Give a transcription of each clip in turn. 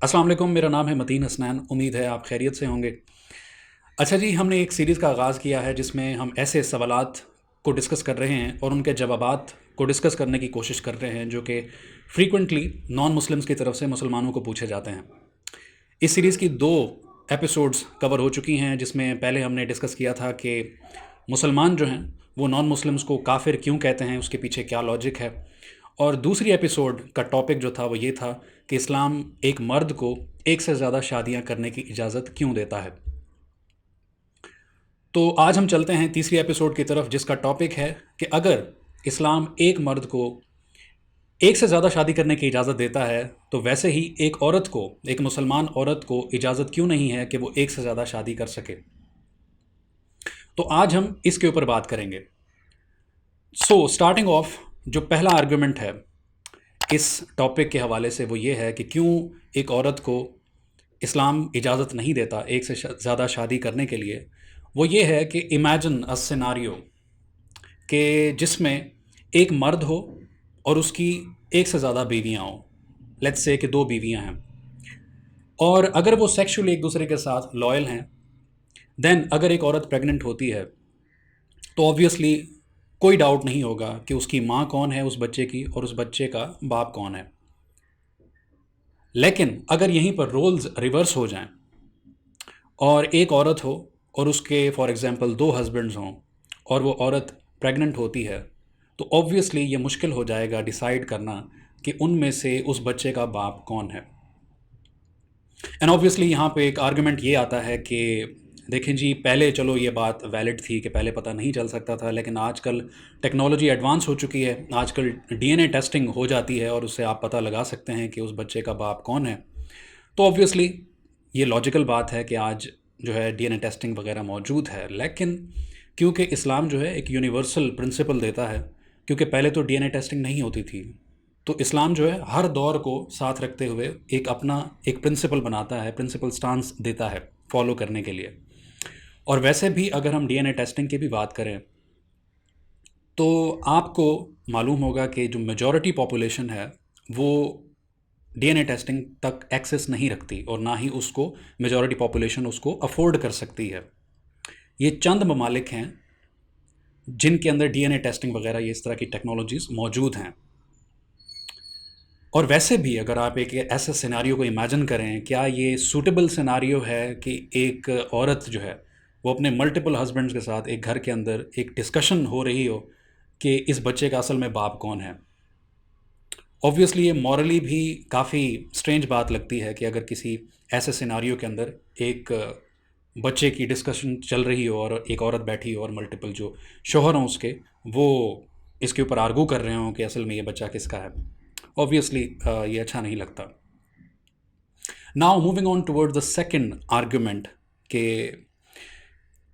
अस्सलाम वालेकुम। मेरा नाम है मतीन हसनैन। उम्मीद है आप खैरियत से होंगे। अच्छा जी, हमने एक सीरीज़ का आगाज़ किया है जिसमें हम ऐसे सवालात को डिस्कस कर रहे हैं और उनके जवाबात को डिस्कस करने की कोशिश कर रहे हैं जो कि फ्रीक्वेंटली नॉन मुस्लिम्स की तरफ से मुसलमानों को पूछे जाते हैं। इस सीरीज़ की दो एपिसोड्स कवर हो चुकी हैं, जिसमें पहले हमने डिस्कस किया था कि मुसलमान जो हैं वो नॉन मुस्लिम्स को काफिर क्यों कहते हैं, उसके पीछे क्या लॉजिक है। और दूसरी एपिसोड का टॉपिक जो था वो ये था कि इस्लाम एक मर्द को एक से ज़्यादा शादियां करने की इजाज़त क्यों देता है। तो आज हम चलते हैं तीसरी एपिसोड की तरफ, जिसका टॉपिक है कि अगर इस्लाम एक मर्द को एक से ज़्यादा शादी करने की इजाज़त देता है तो वैसे ही एक औरत को, एक मुसलमान औरत को इजाज़त क्यों नहीं है कि वो एक से ज़्यादा शादी कर सके। तो आज हम इसके ऊपर बात करेंगे। सो स्टार्टिंग ऑफ, जो पहला आर्गुमेंट है इस टॉपिक के हवाले से वो ये है कि क्यों एक औरत को इस्लाम इजाज़त नहीं देता एक से ज़्यादा शादी करने के लिए। वो ये है कि इमेजिन अ सिनारियो कि जिसमें एक मर्द हो और उसकी एक से ज़्यादा बीवियाँ हों। लेट्स से कि दो बीवियाँ हैं, और अगर वो सेक्सुअली एक दूसरे के साथ लॉयल हैं, देन अगर एक औरत प्रेग्नेंट होती है तो ऑब्वियसली कोई डाउट नहीं होगा कि उसकी माँ कौन है उस बच्चे की और उस बच्चे का बाप कौन है। लेकिन अगर यहीं पर रोल्स रिवर्स हो जाएं और एक औरत हो और उसके फॉर एग्जांपल दो हस्बैंड्स हों और वो औरत प्रेग्नेंट होती है, तो ऑब्वियसली ये मुश्किल हो जाएगा डिसाइड करना कि उनमें से उस बच्चे का बाप कौन है। एंड ऑब्वियसली यहाँ पे एक आर्गुमेंट ये आता है कि देखें जी, पहले चलो ये बात वैलिड थी कि पहले पता नहीं चल सकता था, लेकिन आजकल टेक्नोलॉजी एडवांस हो चुकी है। आजकल डीएनए टेस्टिंग हो जाती है और उससे आप पता लगा सकते हैं कि उस बच्चे का बाप कौन है। तो ऑब्वियसली ये लॉजिकल बात है कि आज जो है डीएनए टेस्टिंग वगैरह मौजूद है। लेकिन क्योंकि इस्लाम जो है एक यूनिवर्सल प्रिंसिपल देता है, क्योंकि पहले तो डीएनए टेस्टिंग नहीं होती थी, तो इस्लाम जो है हर दौर को साथ रखते हुए एक अपना एक प्रिंसिपल बनाता है, प्रिंसिपल स्टांस देता है फॉलो करने के लिए। और वैसे भी अगर हम डीएनए टेस्टिंग की भी बात करें तो आपको मालूम होगा कि जो मेजॉरिटी पॉपुलेशन है वो डीएनए टेस्टिंग तक एक्सेस नहीं रखती और ना ही उसको मेजॉरिटी पॉपुलेशन उसको अफोर्ड कर सकती है। ये चंद ममालिक हैं जिनके अंदर डीएनए टेस्टिंग वगैरह ये इस तरह की टेक्नोलॉजीज़ मौजूद हैं। और वैसे भी अगर आप एक ऐसे सिनारियो को इमेजिन करें, क्या ये सूटेबल सिनारियो है कि एक औरत जो है वो अपने मल्टीपल हस्बैंड्स के साथ एक घर के अंदर एक डिस्कशन हो रही हो कि इस बच्चे का असल में बाप कौन है। ऑब्वियसली ये मॉरली भी काफ़ी स्ट्रेंज बात लगती है कि अगर किसी ऐसे सिनारियो के अंदर एक बच्चे की डिस्कशन चल रही हो और एक औरत बैठी हो और मल्टीपल जो शोहर हों उसके, वो इसके ऊपर आर्गू कर रहे हों कि असल में ये बच्चा किसका है। ऑब्वियसली ये अच्छा नहीं लगता। Now moving on toward the second argument कि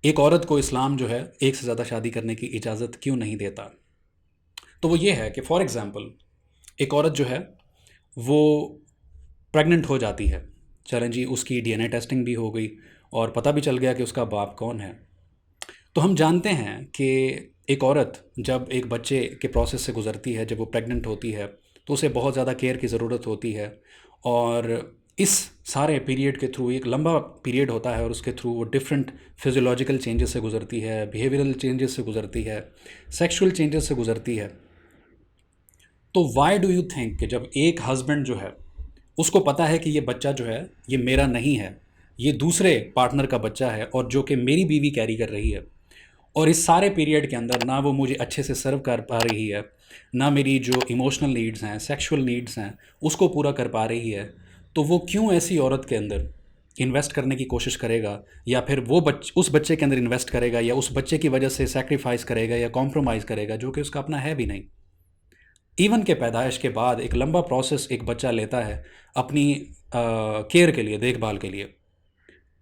एक औरत को इस्लाम जो है एक से ज़्यादा शादी करने की इजाज़त क्यों नहीं देता। तो वो ये है कि फॉर एग्ज़ाम्पल एक औरत जो है वो प्रेग्नेंट हो जाती है, चलें जी, उसकी डीएनए टेस्टिंग भी हो गई और पता भी चल गया कि उसका बाप कौन है। तो हम जानते हैं कि एक औरत जब एक बच्चे के प्रोसेस से गुज़रती है, जब वो प्रेग्नेंट होती है, तो उसे बहुत ज़्यादा केयर की ज़रूरत होती है। और इस सारे पीरियड के थ्रू, एक लंबा पीरियड होता है और उसके थ्रू वो डिफरेंट फिजियोलॉजिकल चेंजेस से गुज़रती है, बिहेवियरल चेंजेस से गुज़रती है, सेक्सुअल चेंजेस से गुज़रती है। तो वाई डू यू थिंक कि जब एक हस्बैंड जो है उसको पता है कि ये बच्चा जो है ये मेरा नहीं है, ये दूसरे पार्टनर का बच्चा है और जो कि मेरी बीवी कैरी कर रही है, और इस सारे पीरियड के अंदर ना वो मुझे अच्छे से सर्व कर पा रही है, ना मेरी जो इमोशनल नीड्स हैं, सेक्सुअल नीड्स हैं, उसको पूरा कर पा रही है, तो वो क्यों ऐसी औरत के अंदर इन्वेस्ट करने की कोशिश करेगा, या फिर वो उस बच्चे के अंदर इन्वेस्ट करेगा, या उस बच्चे की वजह से सेक्रीफाइस करेगा या कॉम्प्रोमाइज़ करेगा जो कि उसका अपना है भी नहीं। इवन के पैदाइश के बाद एक लंबा प्रोसेस एक बच्चा लेता है अपनी केयर के लिए, देखभाल के लिए।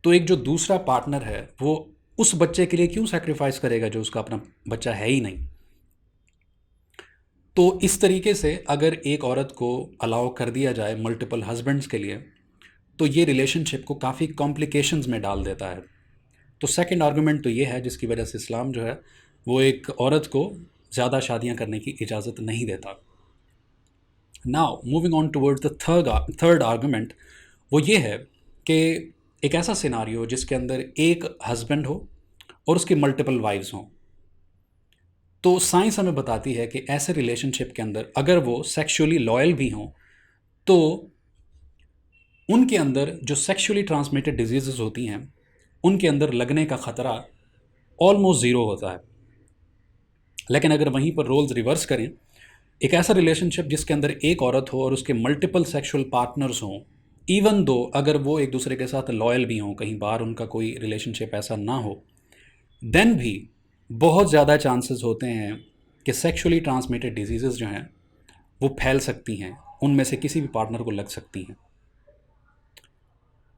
तो एक जो दूसरा पार्टनर है वो उस बच्चे के लिए क्यों सैक्रिफाइस करेगा जो उसका अपना बच्चा है ही नहीं। तो इस तरीके से अगर एक औरत को अलाउ कर दिया जाए मल्टीपल हस्बैंड्स के लिए, तो ये रिलेशनशिप को काफ़ी कॉम्प्लिकेशंस में डाल देता है। तो सेकंड आर्गुमेंट तो ये है जिसकी वजह से इस्लाम जो है वो एक औरत को ज़्यादा शादियां करने की इजाज़त नहीं देता। Now moving on towards the third argument, وہ یہ ہے کہ ایک ایسا سیناریو جس کے اندر ایک ہسبینڈ ہو اور اس کی ملٹیپل وائفز ہوں. تو سائنس ہمیں بتاتی ہے کہ ایسے ریلیشن شپ کے اندر اگر وہ سیکشولی لائل بھی ہوں تو ان کے اندر جو سیکشولی ٹرانسمیٹڈ ڈیزیزز ہوتی ہیں ان کے اندر لگنے کا خطرہ آلموسٹ زیرو ہوتا ہے. لیکن اگر وہیں پر رولز ریورس کریں، ایک ایسا ریلیشن شپ جس کے اندر ایک عورت ہو اور اس کے ملٹیپل سیکشول پارٹنرز ہوں، ایون دو اگر وہ ایک دوسرے کے ساتھ لائل بھی ہوں، کہیں باہر ان کا کوئی ریلیشن شپ ایسا نہ ہو، دین بھی بہت زیادہ چانسز ہوتے ہیں کہ سیکشولی ٹرانسمیٹڈ ڈیزیزز جو ہیں وہ پھیل سکتی ہیں، ان میں سے کسی بھی پارٹنر کو لگ سکتی ہیں.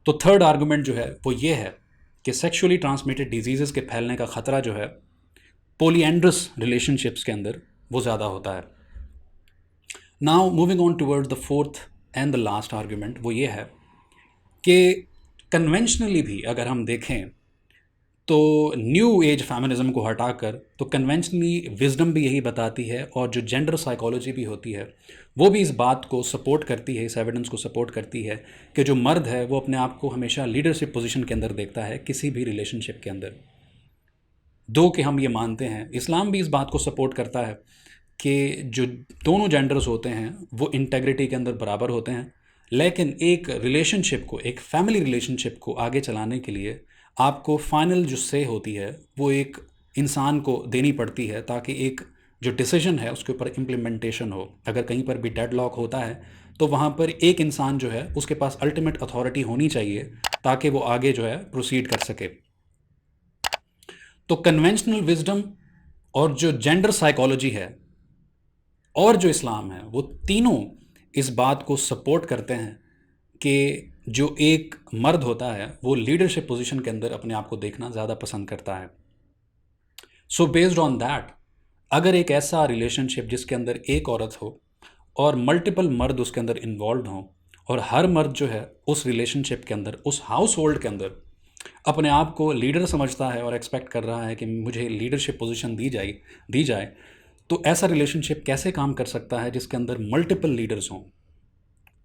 تو تھرڈ آرگومنٹ جو ہے وہ یہ ہے کہ سیکشولی ٹرانسمیٹڈ ڈیزیزز کے پھیلنے کا خطرہ جو ہے پولی اینڈرس ریلیشن شپس کے اندر وہ زیادہ ہوتا ہے. Now moving on toward the fourth and the last argument, وہ یہ ہے کہ کنونشنلی بھی اگر ہم دیکھیں تو نیو ایج فیمنزم کو ہٹا کر تو کنونشنلی وزڈم بھی یہی بتاتی ہے، اور جو جینڈر سائیکالوجی بھی ہوتی ہے وہ بھی اس بات کو سپورٹ کرتی ہے، اس ایویڈنس کو سپورٹ کرتی ہے کہ جو مرد ہے وہ اپنے آپ کو ہمیشہ لیڈرشپ پوزیشن کے اندر دیکھتا ہے کسی بھی ریلیشن شپ کے اندر. دو کہ ہم یہ مانتے ہیں، اسلام بھی اس بات کو سپورٹ کرتا ہے کہ جو دونوں جینڈرز ہوتے ہیں وہ انٹیگریٹی کے اندر برابر ہوتے ہیں، لیکن ایک ریلیشن شپ کو، ایک فیملی ریلیشن شپ کو آگے چلانے کے لیے آپ کو فائنل جو سے ہوتی ہے وہ ایک انسان کو دینی پڑتی ہے، تاکہ ایک جو ڈیسیجن ہے اس کے اوپر امپلیمنٹیشن ہو. اگر کہیں پر بھی ڈیڈ لاک ہوتا ہے تو وہاں پر ایک انسان جو ہے اس کے پاس الٹیمیٹ اتھارٹی ہونی چاہیے تاکہ وہ آگے جو ہے پروسیڈ کر سکے. تو کنونشنل وزڈم اور جو جینڈر سائیکالوجی ہے اور جو اسلام ہے وہ تینوں اس بات کو سپورٹ کرتے ہیں کہ جو ایک مرد ہوتا ہے وہ لیڈرشپ پوزیشن کے اندر اپنے آپ کو دیکھنا زیادہ پسند کرتا ہے. سو بیسڈ آن دیٹ، اگر ایک ایسا ریلیشن شپ جس کے اندر ایک عورت ہو اور ملٹیپل مرد اس کے اندر انوالوڈ ہوں، اور ہر مرد جو ہے اس ریلیشن شپ کے اندر، اس ہاؤس ہولڈ کے اندر اپنے آپ کو لیڈر سمجھتا ہے اور ایکسپیکٹ کر رہا ہے کہ مجھے لیڈرشپ پوزیشن دی جائے، تو ایسا ریلیشن شپ کیسے کام کر سکتا ہے جس کے اندر ملٹیپل لیڈرز ہوں؟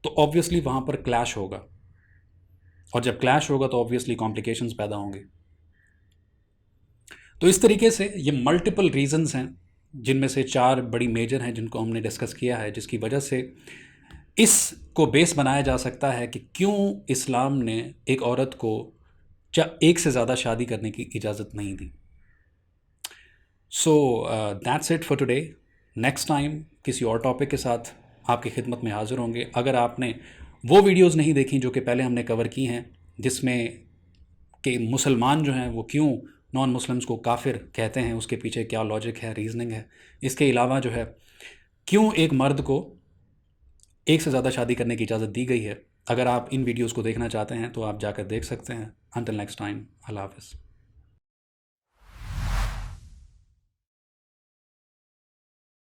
تو آبویسلی وہاں پر کلیش ہوگا، اور جب کلیش ہوگا تو آبویسلی کمپلیکیشنز پیدا ہوں گے. تو اس طریقے سے یہ ملٹیپل ریزنز ہیں جن میں سے 4 بڑی میجر ہیں جن کو ہم نے ڈسکس کیا ہے، جس کی وجہ سے اس کو بیس بنایا جا سکتا ہے کہ کیوں اسلام نے ایک عورت کو ایک سے زیادہ شادی کرنے کی اجازت نہیں دی. So that's it for today. Next time کسی اور ٹاپک کے ساتھ آپ کی خدمت میں حاضر ہوں گے. اگر آپ نے وہ ویڈیوز نہیں دیکھیں جو کہ پہلے ہم نے کور کی ہیں، جس میں کہ مسلمان جو ہیں وہ کیوں نان مسلمس کو کافر کہتے ہیں، اس کے پیچھے کیا لاجک ہے، ریزننگ ہے، اس کے علاوہ جو ہے کیوں ایک مرد کو ایک سے زیادہ شادی کرنے کی اجازت دی گئی ہے، اگر آپ ان ویڈیوز کو دیکھنا چاہتے ہیں تو آپ جا کر دیکھ سکتے ہیں. انٹل نیکسٹ ٹائم، اللہ حافظ.